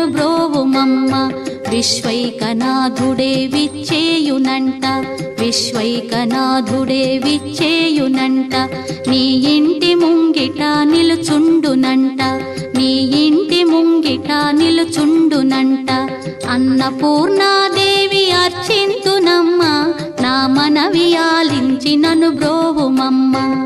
బ్రోవుమమ్మ. విశ్వైకనాథుడే విచ్చేయునంట, విశ్వైకనాథుడే విచ్చేయునంట. నీ ఇంటి ముంగిట నిలుచుండునంట, నీ ఇంటి ముంగిట నిలుచుండునంట. అన్నపూర్ణాదేవి అర్చింతునమ్మ, నా మనవి ఆలించి నన్ను బ్రోవుమమ్మ.